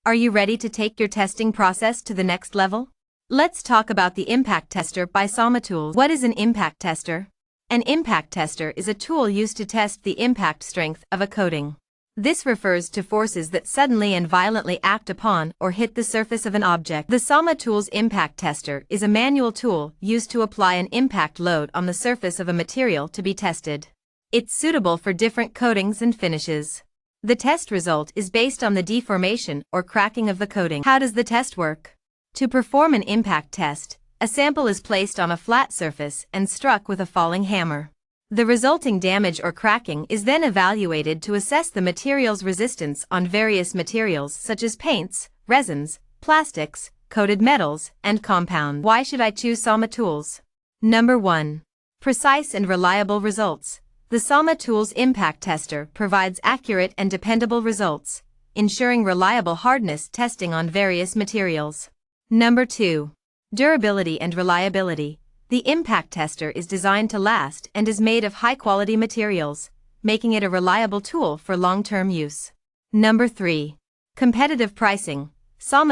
Are you ready to take your testing process to the next level? Let's talk about the impact tester by Tools. What is an impact tester? An impact tester is a tool used to test the impact strength of a coating. This refers to forces that suddenly and violently act upon or hit the surface of an object. The Tools impact tester is a manual tool used to apply an impact load on the surface of a material to be tested. It's suitable for different coatings and finishes. The test result is based on the deformation or cracking of the coating. How does the test work? To perform an impact test, a sample is placed on a flat surface and struck with a falling hammer. The resulting damage or cracking is then evaluated to assess the material's resistance on various materials such as paints, resins, plastics, coated metals, and compounds. Why should I choose Tools? Number 1. Precise and reliable results. The Tools impact tester provides accurate and dependable results, ensuring reliable hardness testing on various materials. Number 2. Durability and reliability. The impact tester is designed to last and is made of high-quality materials, making it a reliable tool for long-term use. Number 3. Competitive pricing.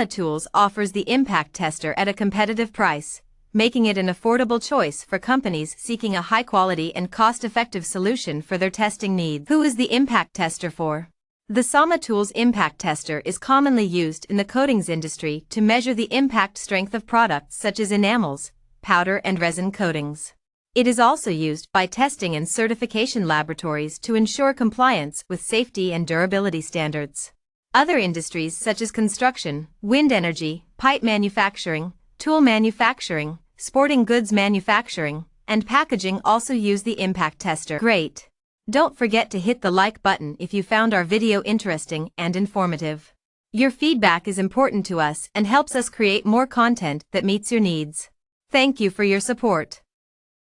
Tools offers the impact tester at a competitive price, making it an affordable choice for companies seeking a high-quality and cost-effective solution for their testing needs. Who is the impact tester for? The Tools impact tester is commonly used in the coatings industry to measure the impact strength of products such as enamels, powder and resin coatings. It is also used by testing and certification laboratories to ensure compliance with safety and durability standards. Other industries such as construction, wind energy, pipe manufacturing, tool manufacturing, sporting goods manufacturing, and packaging also use the impact tester. Great! Don't forget to hit the like button if you found our video interesting and informative. Your feedback is important to us and helps us create more content that meets your needs. Thank you for your support.